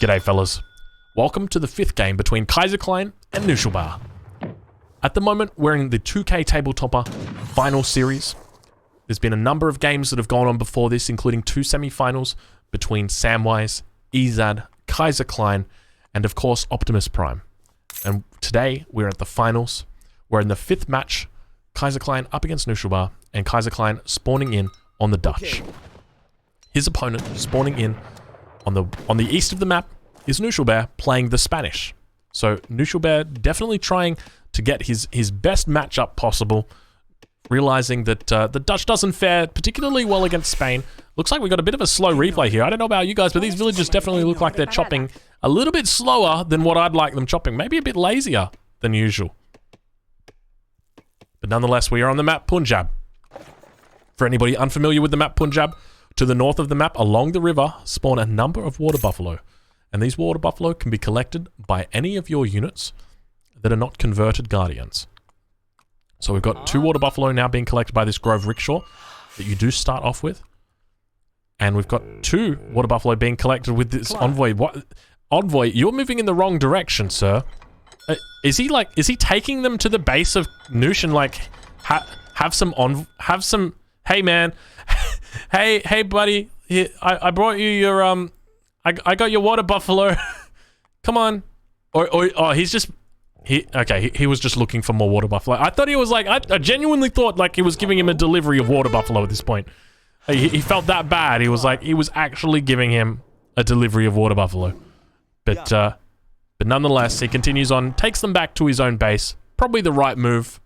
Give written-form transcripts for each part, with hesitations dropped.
G'day fellas. Welcome to the 5th game between Kaiserklein and Knuschelbär. At the moment, we're in the 2K Tabletopper final series. There's been a number of games that have gone on before this, including 2 semi-finals between Samwise, Izad, Kaiserklein, and of course Optimus Prime. And today, we're at the finals. We're in the 5th match, Kaiserklein up against Knuschelbär, and Kaiserklein spawning in on the Dutch. His opponent spawning in on the east of the map is Knuschelbär playing the Spanish. So Knuschelbär definitely trying to get his best matchup possible, realizing that the Dutch doesn't fare particularly well against Spain. Looks like we got a bit of a slow replay here. I don't know about you guys, but these villagers definitely look like they're chopping a little bit slower than what I'd like them chopping. Maybe a bit lazier than usual. But nonetheless, we are on the map Punjab. For anybody unfamiliar with the map Punjab, to the north of the map, along the river, spawn a number of water buffalo. And these water buffalo can be collected by any of your units that are not converted guardians. So we've got 2 water buffalo now being collected by this Grove Rickshaw that you do start off with. And we've got 2 water buffalo being collected with this envoy. What? Envoy, you're moving in the wrong direction, sir. Is he taking them to the base of Noosh and like, have some, hey man, hey buddy, here, I brought you your, I got your water buffalo. Come on. Oh, he's just, he was just looking for more water buffalo. I thought he was like, I genuinely thought like he was giving him a delivery of water buffalo at this point. He felt that bad. He was like, he was actually giving him a delivery of water buffalo. But nonetheless, he continues on, takes them back to his own base. Probably the right move.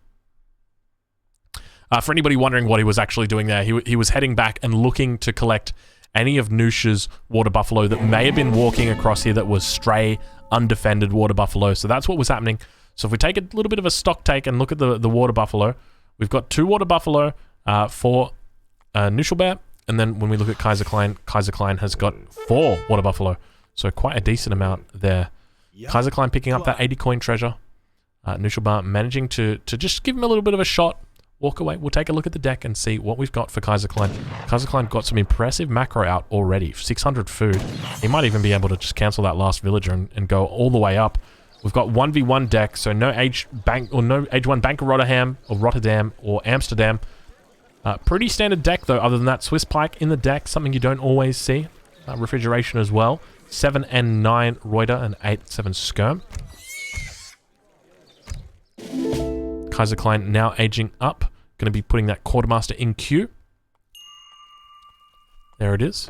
For anybody wondering what he was actually doing there, he was heading back and looking to collect any of Noosh's water buffalo that may have been walking across here that was stray, undefended water buffalo. So that's what was happening. So if we take a little bit of a stock take and look at the water buffalo, we've got 2 water buffalo for Knuschelbär. And then when we look at Kaiserklein, Kaiserklein has got 4 water buffalo. So quite a decent amount there. Kaiserklein picking up that 80 coin treasure. Knuschelbär managing to just give him a little bit of a shot. Walk away. We'll take a look at the deck and see what we've got for Kaiserklein. Kaiserklein got some impressive macro out already. 600 food. He might even be able to just cancel that last villager and go all the way up. We've got 1v1 deck, so no age 1 Bank of Rotterdam or Amsterdam. Pretty standard deck though, other than that. Swiss Pike in the deck, something you don't always see. Refrigeration as well. 7 and 9 Reuter and 8-7 Skirm. Kaiserklein now aging up. Going to be putting that Quartermaster in queue. There it is.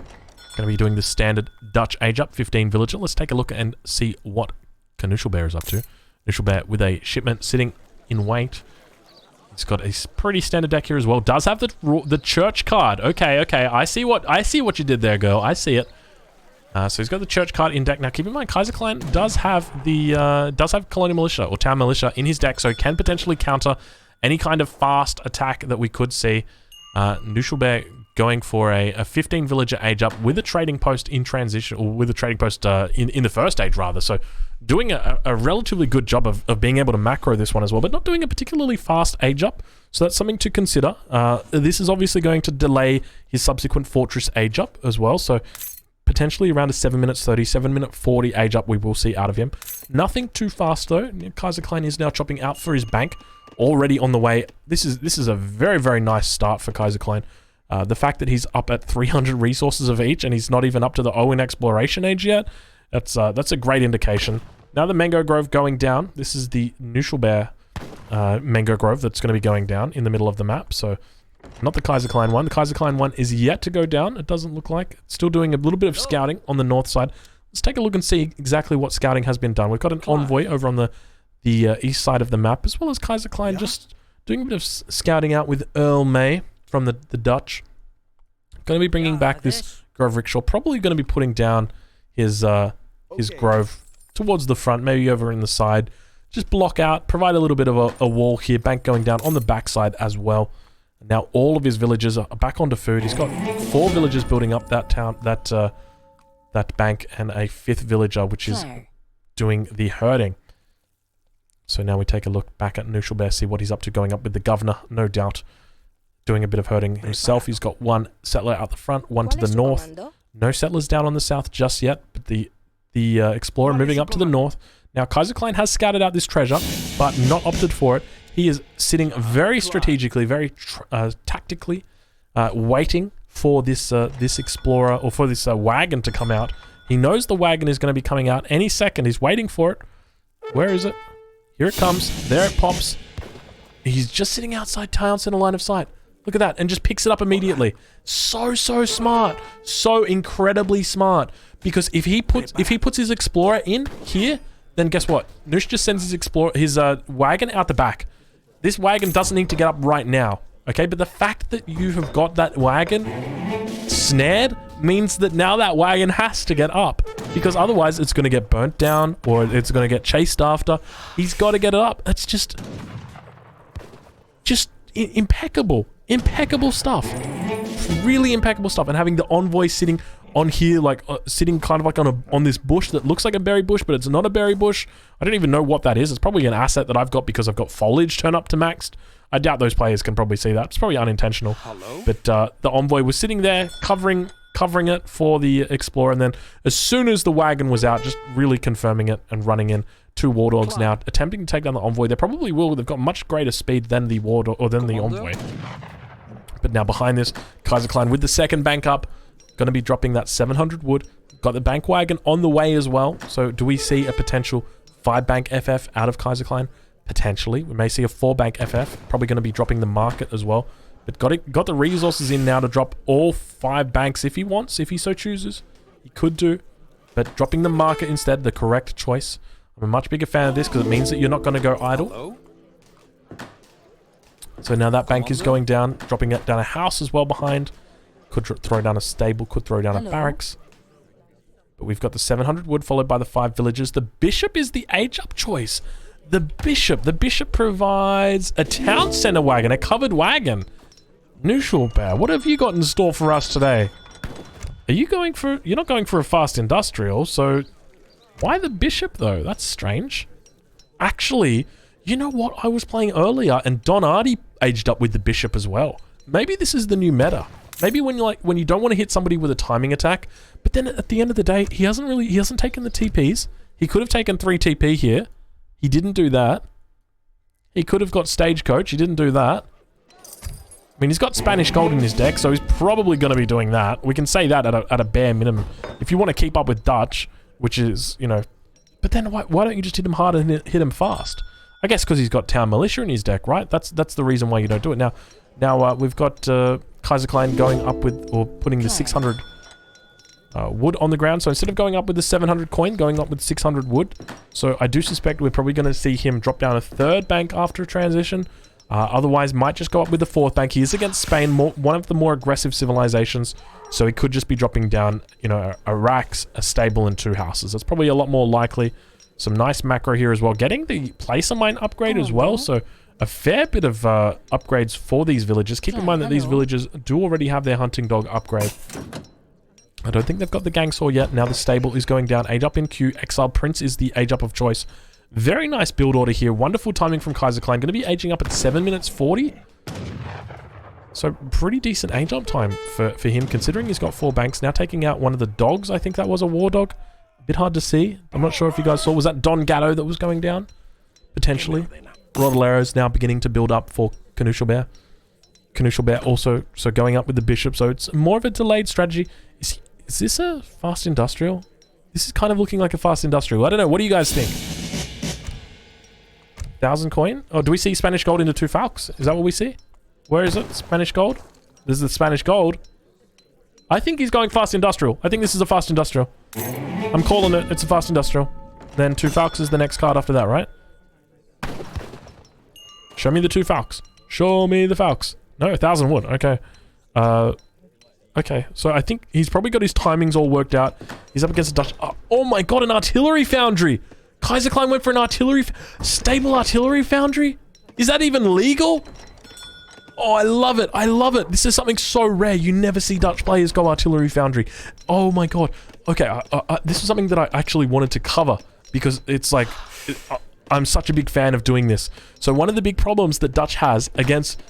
Going to be doing the standard Dutch age up, 15 villager. Let's take a look and see what Knuschelbär is up to. Knuschelbär with a shipment sitting in wait. He's got a pretty standard deck here as well. Does have the church card. Okay. I see what you did there, girl. I see it. So he's got the church card in deck. Now keep in mind, Kaiserklein does have Colonial Militia or Town Militia in his deck, so can potentially counter any kind of fast attack that we could see. Knuschelbär going for a 15 villager age up with a trading post in transition, or with a trading post in the first age rather. So doing a relatively good job of being able to macro this one as well, but not doing a particularly fast age up. So that's something to consider. This is obviously going to delay his subsequent fortress age up as well. So potentially around a 7 minutes 30, 7 minute 40 age up we will see out of him. Nothing too fast though. Kaiserklein is now chopping out for his bank, already on the way. This is a very, very nice start for Kaiserklein. The fact that he's up at 300 resources of each and he's not even up to the Owen exploration age yet, that's a great indication. Now the Mango Grove going down. This is the Knuschelbär Mango Grove that's going to be going down in the middle of the map. So not the Kaiserklein one. The Kaiserklein one is yet to go down. It doesn't look like. It's still doing a little bit of scouting on the north side. Let's take a look and see exactly what scouting has been done. We've got an envoy over on the east side of the map, as well as Kaiserklein just doing a bit of scouting out with Earl May from the Dutch. Going to be bringing back this Grove Rickshaw. Probably going to be putting down his Grove towards the front, maybe over in the side. Just block out, provide a little bit of a wall here. Bank going down on the backside as well. Now all of his villagers are back onto food. He's got 4 villagers building up that town, that bank, and a 5th villager, which is doing the herding. So now we take a look back at Knuschelbär, see what he's up to, going up with the governor, no doubt, doing a bit of herding himself. He's got 1 settler out the front, 1 to the north. No settlers down on the south just yet, but the The Explorer moving up to the north. Now, Kaiserklein has scouted out this treasure, but not opted for it. He is sitting very strategically, very tactically, waiting for this Explorer, or for this wagon to come out. He knows the wagon is going to be coming out any second. He's waiting for it. Where is it? Here it comes. There it pops. He's just sitting outside town center line of sight. Look at that, and just picks it up immediately. So smart. So incredibly smart. Because if he puts his Explorer in here, then guess what? Noosh just sends his wagon out the back. This wagon doesn't need to get up right now. Okay, but the fact that you have got that wagon snared means that now that wagon has to get up, because otherwise it's going to get burnt down or it's going to get chased after. He's got to get it up. That's just impeccable stuff. Really impeccable stuff. And having the Envoy sitting on here, like sitting kind of like on this bush that looks like a berry bush, but it's not a berry bush. I don't even know what that is. It's probably an asset that I've got because I've got foliage turn up to maxed. I doubt those players can probably see that. It's probably unintentional. Hello? But the Envoy was sitting there covering it for the Explorer, and then as soon as the wagon was out, just really confirming it and running in. 2 War Dogs now attempting to take down the Envoy. They probably will. They've got much greater speed than the the Envoy. But now behind this, Kaiserklein with the second bank up, going to be dropping that 700 wood. Got the bank wagon on the way as well. So do we see a potential 5-bank FF out of Kaiserklein? Potentially. We may see a 4-bank FF. Probably going to be dropping the market as well. But got the resources in now to drop all 5 banks if he wants, if he so chooses. He could do. But dropping the market instead, the correct choice. I'm a much bigger fan of this because it means that you're not going to go idle. So now that bank is going down, dropping it down a house as well behind. Could throw down a stable, could throw down a barracks. But we've got the 700 wood followed by the 5 villages. The bishop is the age-up choice. The bishop provides a town center wagon, a covered wagon. Knuschelbär, what have you got in store for us today? Are you going for... You're not going for a fast industrial, so... Why the bishop, though? That's strange. Actually, you know what? I was playing earlier, and Don Artie aged up with the bishop as well. Maybe this is the new meta. Maybe when you don't want to hit somebody with a timing attack, but then at the end of the day, he hasn't taken the TPs. He could have taken 3 TP here. He didn't do that. He could have got Stagecoach. He didn't do that. I mean, he's got Spanish Gold in his deck, so he's probably going to be doing that. We can say that at a bare minimum. If you want to keep up with Dutch, which is, you know... But then why don't you just hit him hard and hit him fast? I guess because he's got Town Militia in his deck, right? That's the reason why you don't do it. Now we've got Kaiserklein going up with, or putting the 600 wood on the ground. So instead of going up with the 700 coin, going up with 600 wood. So I do suspect we're probably going to see him drop down a 3rd bank after a transition. Otherwise, might just go up with the 4th bank. He is against Spain, one of the more aggressive civilizations. So he could just be dropping down, you know, a racks, a stable, and 2 houses. That's probably a lot more likely. Some nice macro here as well. Getting the placer mine upgrade as well. So a fair bit of upgrades for these villages. Keep in mind that these villages do already have their hunting dog upgrade. I don't think they've got the gang saw yet. Now the stable is going down. Age up in queue. Exiled Prince is the age up of choice. Very nice build order here. Wonderful timing from Kaiserklein. Going to be aging up at 7 minutes 40. So pretty decent age up time for him, considering he's got 4 banks. Now taking out one of the dogs. I think that was a war dog. A bit hard to see. I'm not sure if you guys saw. Was that Don Gatto that was going down? Potentially. Rodolero's now beginning to build up for Knuschelbär. Knuschelbär also going up with the bishop. So it's more of a delayed strategy. Is this a fast industrial? This is kind of looking like a fast industrial. I don't know. What do you guys think? 1,000 coin? Oh, do we see Spanish gold into 2 falcons? Is that what we see? Where is it? Spanish gold? This is the Spanish gold. I think he's going fast industrial. I think this is a fast industrial. I'm calling it. It's a fast industrial. Then 2 falcons is the next card after that, right? Show me the 2 falcons. Show me the falcons. No, 1,000 wood. Okay. Okay, so I think he's probably got his timings all worked out. He's up against a Dutch... Oh my god, an artillery foundry! Kaiserklein went for an stable artillery foundry? Is that even legal? Oh, I love it. I love it. This is something so rare. You never see Dutch players go artillery foundry. Oh my god. Okay, this is something that I actually wanted to cover because it's like... I'm such a big fan of doing this. So one of the big problems that Dutch has against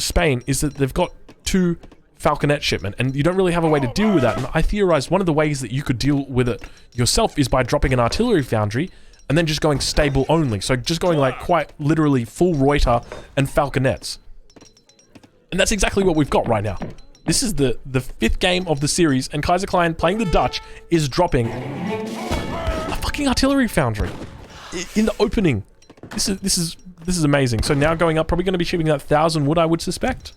Spain is that they've got 2 falconet shipment, and you don't really have a way to deal with that. And I theorized one of the ways that you could deal with it yourself is by dropping an artillery foundry and then just going stable only. So just going like quite literally full Reuter and falconets. And that's exactly what we've got right now. This is the 5th game of the series, and Kaiserklein playing the Dutch is dropping a fucking artillery foundry in the opening. This is amazing. So now going up, probably going to be shipping that 1,000 wood, I would suspect.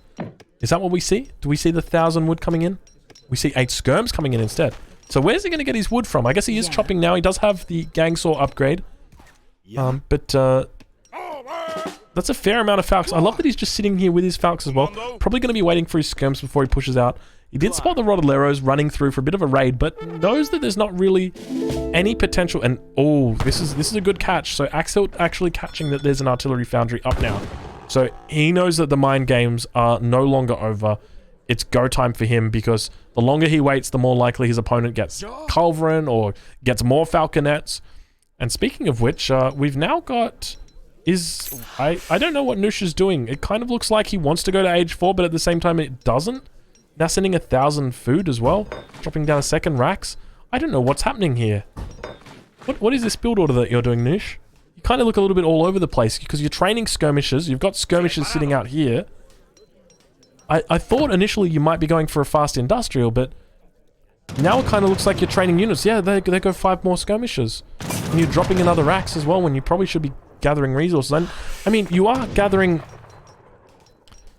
Is that what we see? Do we see the 1,000 wood coming in? We see 8 skirms coming in instead. So where's he going to get his wood from? I guess he is chopping now. He does have the gang saw upgrade. But that's a fair amount of falcons. I love that he's just sitting here with his falcons as well. Probably going to be waiting for his skirms before he pushes out. He did spot the Rodoleros running through for a bit of a raid, but knows that there's not really any potential. And oh, this is a good catch. So Axel actually catching that there's an artillery foundry up now. So he knows that the mind games are no longer over. It's go time for him, because the longer he waits, the more likely his opponent gets Culverin or gets more falconets. And speaking of which, we've now got... I don't know what Knusch is doing. It kind of looks like he wants to go to age 4, but at the same time it doesn't. Now sending 1,000 food as well. Dropping down a second racks. I don't know what's happening here. What is this build order that you're doing, Knusch? You kind of look a little bit all over the place, because you're training skirmishers. You've got skirmishers sitting out here. I thought initially you might be going for a fast industrial, but now it kind of looks like you're training units. Yeah, they go 5 more skirmishers. And you're dropping another racks as well when you probably should be gathering resources. And I mean, you are gathering...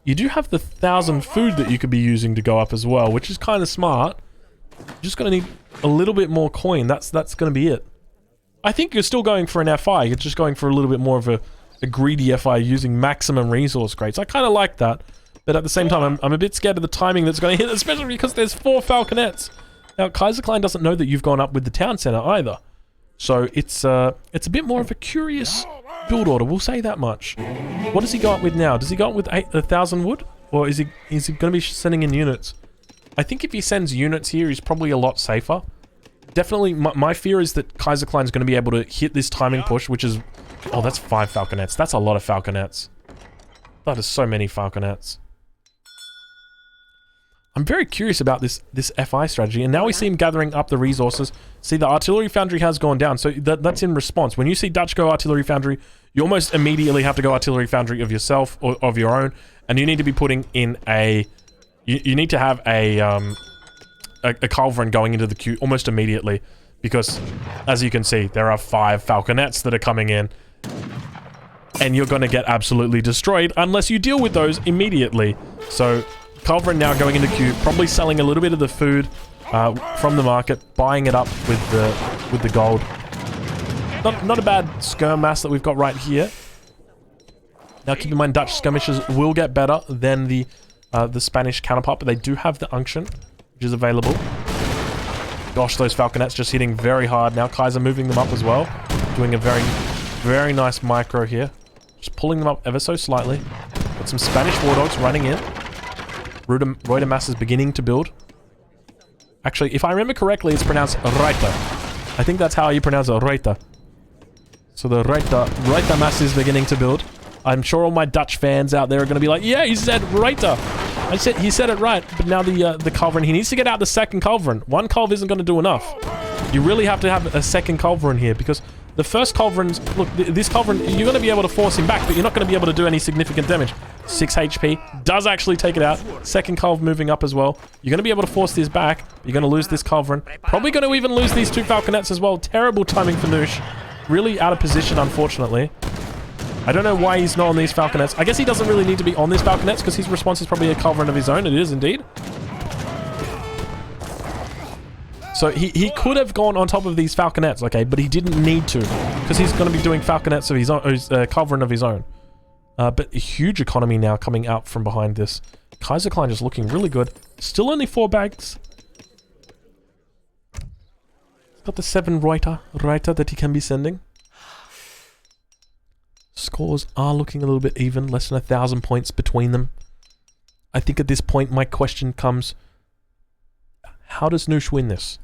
You do have the 1,000 food that you could be using to go up as well, which is kind of smart. You're just going to need a little bit more coin. That's going to be it. I think you're still going for an FI. You're just going for a little bit more of a greedy FI using maximum resource crates. I kind of like that. But at the same time, I'm a bit scared of the timing that's going to hit, especially because there's 4 falconets. Now, Kaiserklein doesn't know that you've gone up with the town center either. So it's a bit more of a curious build order, we'll say that much. What does he go up with now? Does he go up with 1,000 wood? Or is he going to be sending in units? I think if he sends units here, he's probably a lot safer. Definitely, my fear is that Kaiserklein's going to be able to hit this timing push, which is... Oh, that's 5 falconets. That's a lot of falconets. That is so many falconets. I'm very curious about this FI strategy, and now we see him gathering up the resources. See, the artillery foundry has gone down, so that's in response. When you see Dutch go artillery foundry, you almost immediately have to go artillery foundry of yourself, or of your own, and you need to be putting in a... You need to have a culverin going into the queue almost immediately, because, as you can see, there are 5 falconets that are coming in, and you're going to get absolutely destroyed unless you deal with those immediately. So... Culverin now going into queue, probably selling a little bit of the food from the market, buying it up with the gold. Not a bad skirm mass that we've got right here. Now keep in mind, Dutch skirmishers will get better than the Spanish counterpart, but they do have the unction, which is available. Gosh, those falconets just hitting very hard. Now Kaiser moving them up as well, doing a very nice micro here. Just pulling them up ever so slightly. Got some Spanish war dogs running in. Reuter mass is beginning to build. Actually, if I remember correctly, it's pronounced Reuter. I think that's how you pronounce it, Reuter. So the Reuter mass is beginning to build. I'm sure all my Dutch fans out there are going to be like, yeah, he said Reuter. He said it right. But now the culverin, he needs to get out the second culverin. One culv isn't going to do enough. You really have to have a second culverin here, because the first culverin's... Look, this culverin, you're going to be able to force him back, but you're not going to be able to do any significant damage. 6 HP. Does actually take it out. Second culv moving up as well. You're going to be able to force this back. You're going to lose this culverin. Probably going to even lose these 2 falconets as well. Terrible timing for Knusch. Really out of position, unfortunately. I don't know why he's not on these falconets. I guess he doesn't really need to be on these falconets, because his response is probably a culverin of his own. It is indeed. So he could have gone on top of these falconets, okay, but he didn't need to, because he's going to be doing falconets of his own, culverin of his own. But a huge economy now coming out from behind this. Kaiserklein just looking really good. Still only 4 bags. He's got the 7 Reuter that he can be sending. Scores are looking a little bit even, less than 1,000 points between them. I think at this point my question comes, how does Knusch win this?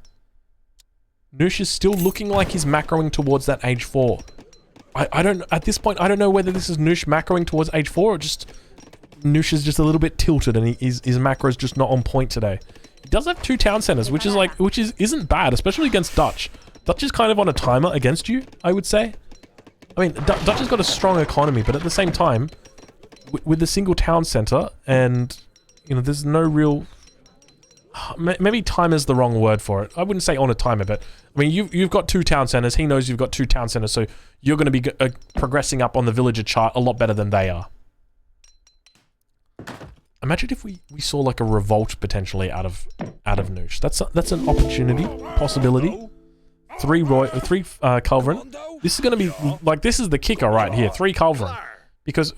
Knusch is still looking like he's macroing towards that age 4. I don't, at this point, I don't know whether this is Knusch macroing towards age 4 or just Noosh is just a little bit tilted and his macro is just not on point today. He does have 2 town centers, which isn't bad, especially against Dutch. Dutch is kind of on a timer against you, I would say. I mean, Dutch has got a strong economy, but at the same time, with a single town center, and you know, there's no real. Maybe timer is the wrong word for it. I wouldn't say on a timer, but I mean, you've got 2 town centers. He knows you've got 2 town centers, so you're going to be progressing up on the villager chart a lot better than they are. Imagine if we saw like a revolt potentially out of Noosh. That's an opportunity, possibility. 3 Culverin. This is going to be like, this is the kicker right here. 3 Culverin, because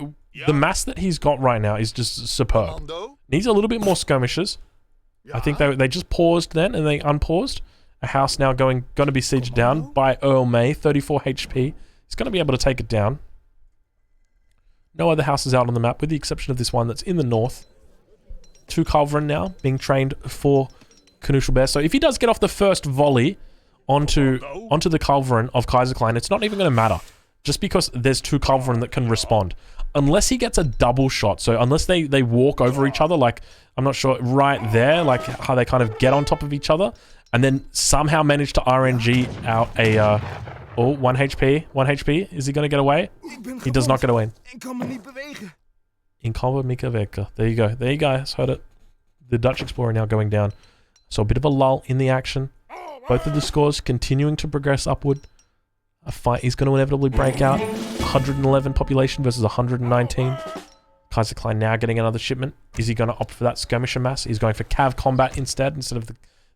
the mass that he's got right now is just superb. Needs a little bit more skirmishes. I think they just paused then and they unpaused. A house now going to be sieged down by Earl May, 34 HP. He's going to be able to take it down. No other houses out on the map, with the exception of this one that's in the north. 2 Culverin now being trained for Knuschelbär. So if he does get off the first volley onto the Culverin of Kaiserklein, it's not even going to matter. Just because there's 2 Culverin that can respond. Unless he gets a double shot. So unless they walk over each other, like, I'm not sure, right there, like how they kind of get on top of each other, and then somehow manage to RNG out a, 1 HP. 1 HP. Is he going to get away? He does not get away. Inkommen niet bewegen. There you go. There you guys heard it. The Dutch Explorer now going down. So a bit of a lull in the action. Both of the scores continuing to progress upward. A fight is going to inevitably break out. 111 population versus 119. Kaiserklein now getting another shipment. Is he going to opt for that skirmisher mass? He's going for cav combat instead of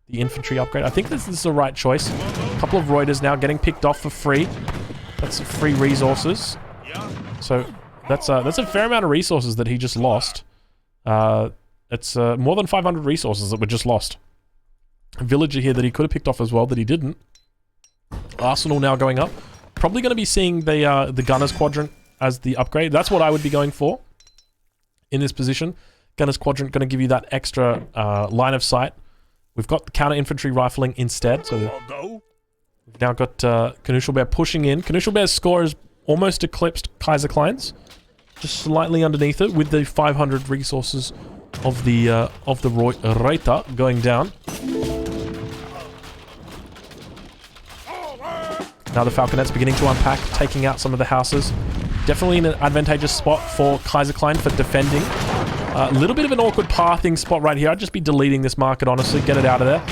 the infantry upgrade. I think this is the right choice. A couple of Reuters now getting picked off for free. That's free resources. So that's a fair amount of resources that he just lost. It's more than 500 resources that were just lost. A villager here that he could have picked off as well that he didn't. Arsenal now going up. Probably going to be seeing the Gunners Quadrant as the upgrade. That's what I would be going for in this position. Gunners Quadrant going to give you that extra line of sight. We've got the counter infantry rifling instead. So we've now got Knuschelbär pushing in. Knuschelbär's score is almost eclipsed Kaiserklein's, just slightly underneath it, with the 500 resources of the Reuter going down. Now the Falconet's beginning to unpack, taking out some of the houses. Definitely in an advantageous spot for Kaiserklein for defending. A little bit of an awkward pathing spot right here. I'd just be deleting this market, honestly. Get it out of there.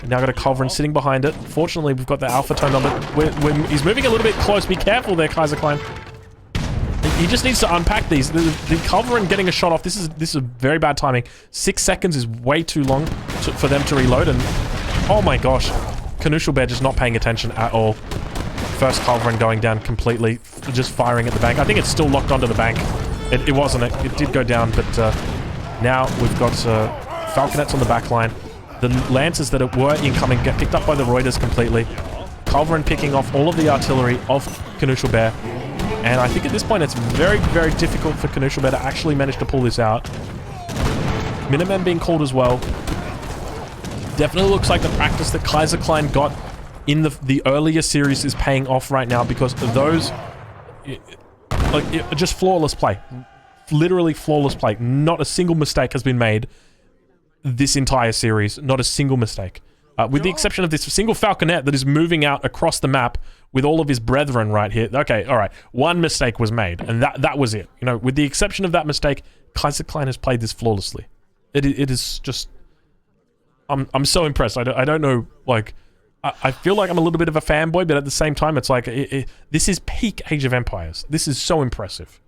We've now got a Culverin sitting behind it. Fortunately, we've got the Alpha turned on, but he's moving a little bit close. Be careful there, Kaiserklein. He just needs to unpack these. The Culverin getting a shot off. This is very bad timing. 6 seconds is way too long for them to reload, and oh my gosh. Knuschelbär just not paying attention at all. First Culverin going down completely, just firing at the bank. I think it's still locked onto the bank. It wasn't. It did go down, but now we've got Falconets on the back line. The Lancers that were incoming get picked up by the Reuters completely. Culverin picking off all of the artillery of Knuschelbär. And I think at this point it's very, very difficult for Knuschelbär to actually manage to pull this out. Minutemen being called as well. Definitely looks like the practice that Kaiserklein got in the earlier series is paying off right now, because those just flawless play. Literally flawless play. Not a single mistake has been made this entire series. Not a single mistake. With the exception of this single Falconet that is moving out across the map with all of his brethren right here. Okay, alright. One mistake was made, and that was it. You know, with the exception of that mistake, Kaiserklein has played this flawlessly. It is just... I'm so impressed. I don't know, like... I feel like I'm a little bit of a fanboy, but at the same time, it's like... this is peak Age of Empires. This is so impressive.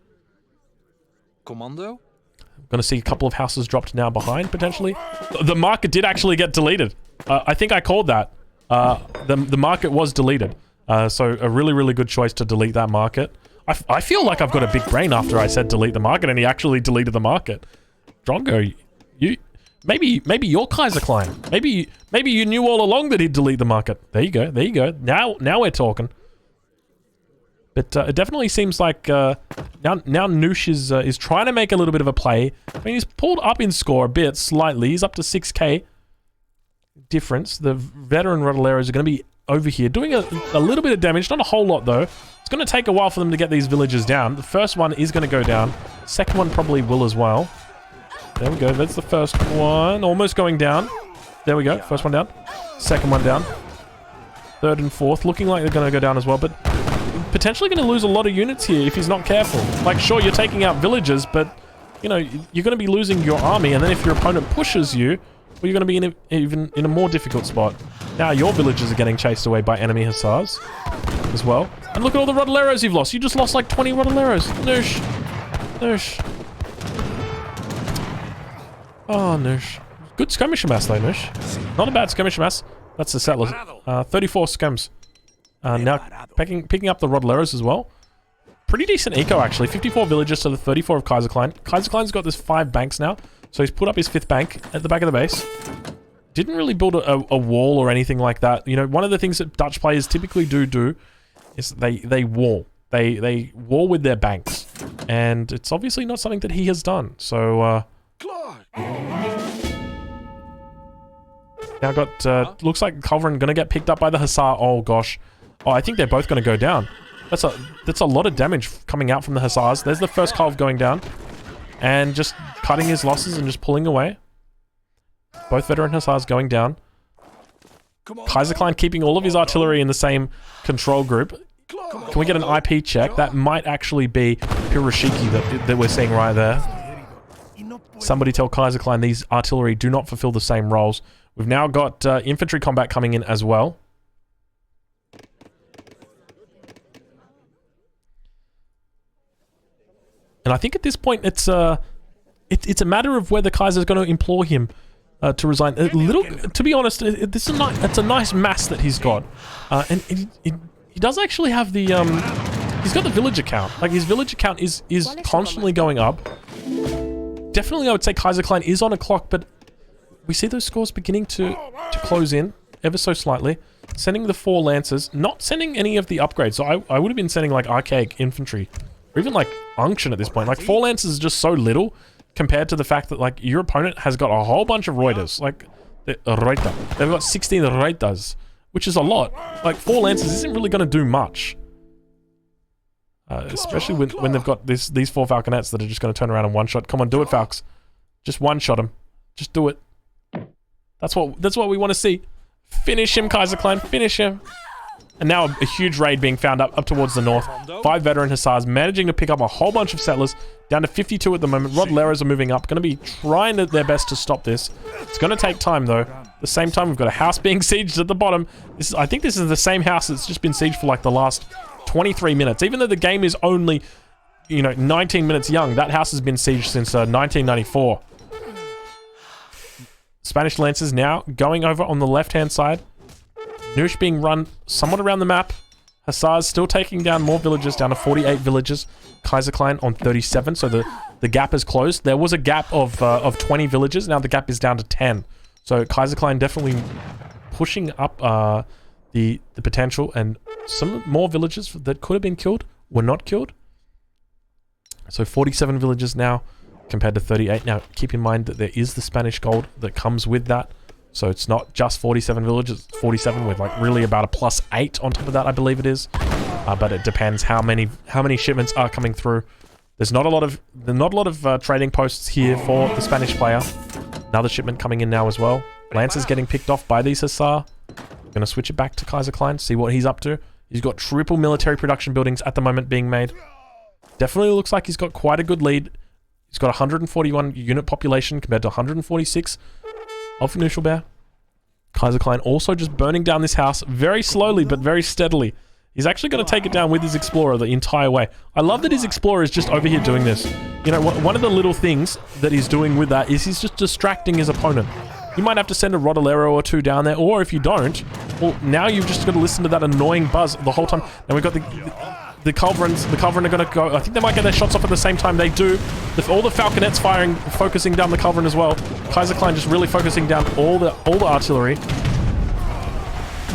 Commando? I'm going to see a couple of houses dropped now behind, potentially. The market did actually get deleted. I think I called that. The market was deleted. So a really, really good choice to delete that market. I feel like I've got a big brain after I said delete the market, and he actually deleted the market. Drongo, you... Maybe you're Kaiserklein. Maybe you knew all along that he'd delete the market. There you go. There you go. Now we're talking. But it definitely seems like now Noosh is trying to make a little bit of a play. I mean, he's pulled up in score a bit, slightly. He's up to 6k difference. The veteran Rotteleros are going to be over here doing a little bit of damage. Not a whole lot, though. It's going to take a while for them to get these villagers down. The first one is going to go down. Second one probably will as well. There we go. That's the first one. Almost going down. There we go. First one down. Second one down. Third and fourth. Looking like they're going to go down as well, but potentially going to lose a lot of units here if he's not careful. Like, sure, you're taking out villagers, but, you know, you're going to be losing your army, and then if your opponent pushes you, well, you're going to be even in a more difficult spot. Now your villagers are getting chased away by enemy hussars as well. And look at all the Rodoleros you've lost. You just lost like 20 Rodoleros. Noosh. Noosh. Oh, Noosh. Good skirmisher mass though, Noosh. Not a bad skirmisher mass. That's the settlers. 34 skems. Now picking up the Rodoleros as well. Pretty decent eco actually. 54 villagers to the 34 of Kaiserklein. Kaiserklein's got this 5 banks now. So he's put up his 5th bank at the back of the base. Didn't really build a wall or anything like that. You know, one of the things that Dutch players typically do is they wall. They wall with their banks. And it's obviously not something that he has done. So, now got, looks like Culverin gonna get picked up by the Hussar. Oh gosh. Oh, I think they're both gonna go down. That's a lot of damage coming out from the Hussars. There's the first Culve going down. And just cutting his losses and just pulling away. Both veteran Hussars going down. Kaiserklein keeping all of his artillery in the same control group. Can we get an IP check? That might actually be Piroshiki that we're seeing right there. Somebody tell Kaiserklein these artillery do not fulfill the same roles. We've now got infantry combat coming in as well. And I think at this point it's a matter of whether Kaiser's going to implore him to resign. To be honest, it's a nice mass that he's got, and he does actually have the he's got the villager count. Like his villager count is constantly going up. Definitely, I would say Kaiserklein is on a clock, but we see those scores beginning to close in ever so slightly. Sending the 4 lancers, not sending any of the upgrades. So I would have been sending like archaic infantry, or even like unction at this point. Like 4 lancers is just so little compared to the fact that like your opponent has got a whole bunch of Reuters. Like Reuter. They've got 16 Reuters, which is a lot. Like 4 lancers isn't really going to do much. Especially when they've got these 4 falconets that are just going to turn around and one-shot. Come on, do it, Falks. Just one-shot him. Just do it. That's what we want to see. Finish him, Kaiserklein. Finish him. And now a huge raid being found up towards the north. 5 veteran Hussars managing to pick up a whole bunch of settlers. Down to 52 at the moment. Rodoleros are moving up. Going to be trying their best to stop this. It's going to take time though. At the same time, we've got a house being sieged at the bottom. I think this is the same house that's just been sieged for like the last 23 minutes. Even though the game is only, you know, 19 minutes young, that house has been sieged since 1994. Spanish Lancers now going over on the left-hand side. Noosh being run somewhat around the map. Hussars still taking down more villages, down to 48 villages. Kaiserklein on 37, so the gap is closed. There was a gap of 20 villages. Now the gap is down to 10. So Kaiserklein definitely pushing up the potential, and some more villages that could have been killed were not killed. So 47 villages now compared to 38. Now keep in mind that there is the Spanish gold that comes with that. So it's not just 47 villages, it's 47 with like really about a +8 on top of that, I believe it is. But it depends how many shipments are coming through. There's not a lot of trading posts here for the Spanish player. Another shipment coming in now as well. Lancers getting picked off by these Hussar. Gonna switch it back to Kaiserklein, see what he's up to. He's got triple military production buildings at the moment being made. Definitely looks like he's got quite a good lead. He's got 141 unit population compared to 146 of Knuschelbär. Kaiserklein also just burning down this house very slowly but very steadily. He's actually going to take it down with his Explorer the entire way. I love that his Explorer is just over here doing this. You know, one of the little things that he's doing with that is he's just distracting his opponent. You might have to send a Rodolero or 2 down there, or if you don't, well, now you've just got to listen to that annoying buzz the whole time. And we've got the Culverins. The Culverin are going to go. I think they might get their shots off at the same time. They do. All the Falconets firing, focusing down the Culverin as well. Kaiserklein just really focusing down all the artillery.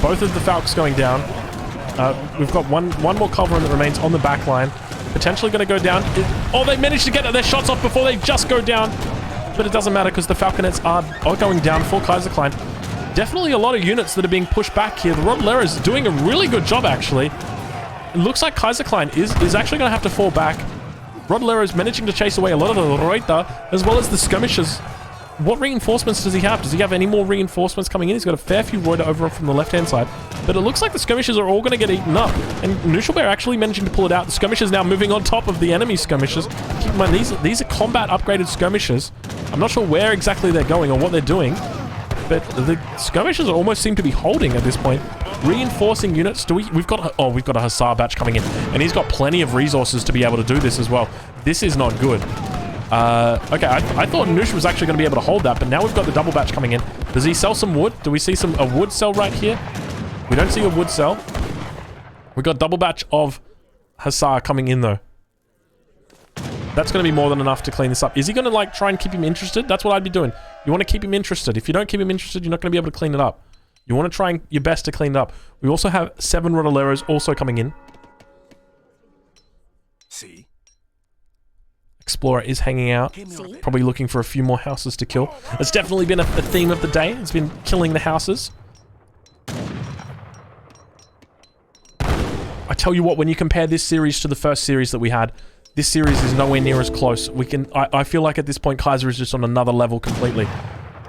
Both of the Falcons going down. We've got one more Culverin that remains on the back line. Potentially going to go down. Oh, they managed to get their shots off before they just go down. But it doesn't matter because the Falconets are going down for Kaiserklein. Definitely a lot of units that are being pushed back here. The Rodolero is doing a really good job, actually. it looks like Kaiserklein is actually going to have to fall back. Rodolero's managing to chase away a lot of the Reuter, as well as the skirmishers. What reinforcements does he have? Does he have any more reinforcements coming in? He's got a fair few Reuter over from the left-hand side. But it looks like the skirmishers are all going to get eaten up. And Knuschelbär actually managing to pull it out. The skirmishers now moving on top of the enemy skirmishers. Keep in mind, these are combat upgraded skirmishers. I'm not sure where exactly they're going or what they're doing. But the skirmishers almost seem to be holding at this point. Reinforcing units. We've got a Hussar batch coming in. And he's got plenty of resources to be able to do this as well. This is not good. Okay, I thought Noosh was actually going to be able to hold that, but now we've got the double batch coming in. Does he sell some wood? Do we see a wood cell right here? We don't see a wood cell. We've got double batch of Hussar coming in, though. That's going to be more than enough to clean this up. Is he going to, like, try and keep him interested? That's what I'd be doing. You want to keep him interested. If you don't keep him interested, you're not going to be able to clean it up. You want to try your best to clean it up. We also have 7 Rodoleros also coming in. See? Explorer is hanging out, probably looking for a few more houses to kill. It's definitely been a theme of the day. It's been killing the houses. I tell you what, when you compare this series to the first series that we had, this series is nowhere near as close. I feel like at this point, Kaiser is just on another level completely.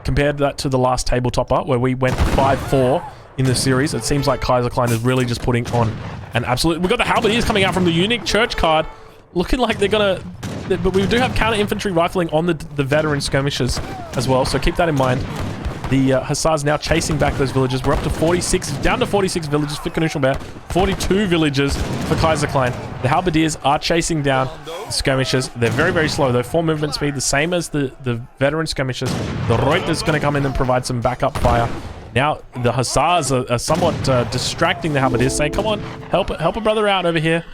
Compared that to the last tabletopper, where we went 5-4 in the series, it seems like Kaiserklein is really just putting on an absolute... We've got the Halberdiers coming out from the unique church card. Looking like they're gonna... But we do have counter infantry rifling on the veteran skirmishers as well, so keep that in mind. The Hussars now chasing back those villages. We're up to 46, down to 46 villages for Knuschelbär, 42 villages for Kaiserklein. The Halberdiers are chasing down the skirmishers. They're very, very slow though. 4 movement speed, the same as the veteran skirmishers. The Reuter's going to come in and provide some backup fire. Now the Hussars are somewhat distracting the Halberdiers, saying, "Come on, help a brother out over here,"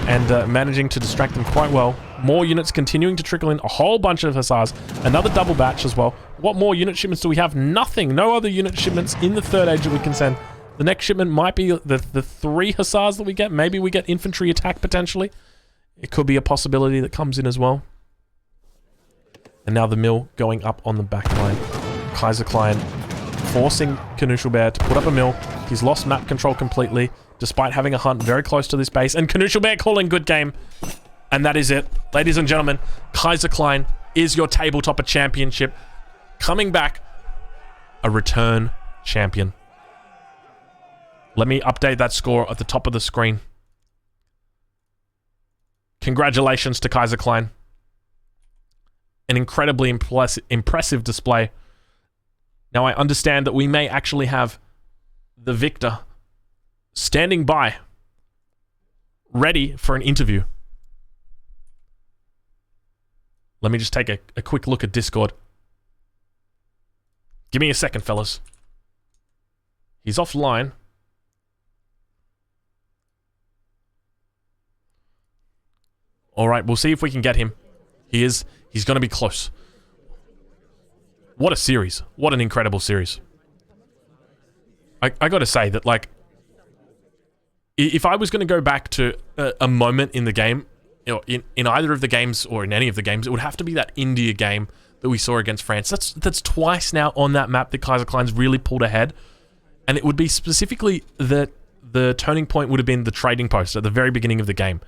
and managing to distract them quite well. More units continuing to trickle in. A whole bunch of Hussars. Another double batch as well. What more unit shipments do we have? Nothing. No other unit shipments in the third age that we can send. The next shipment might be the 3 Hussars that we get. Maybe we get infantry attack potentially. It could be a possibility that comes in as well. And now the mill going up on the back line. Kaiserklein forcing Knuschelbär to put up a mill. He's lost map control completely, despite having a hunt very close to this base. And Knuschelbär calling good game. And that is it. Ladies and gentlemen, Kaiserklein is your tabletopper championship. Coming back, a return champion. Let me update that score at the top of the screen. Congratulations to Kaiserklein. An incredibly impressive display. Now I understand that we may actually have the victor standing by, ready for an interview. Let me just take a quick look at Discord. Give me a second, fellas. He's offline. All right, we'll see if we can get him. He's going to be close. What a series. What an incredible series. I got to say that, like, if I was going to go back to a moment in the game, you know, in either of the games or in any of the games, it would have to be that India game that we saw against France. That's twice now on that map that Kaiserklein's really pulled ahead. And it would be specifically that the turning point would have been the trading post at the very beginning of the game.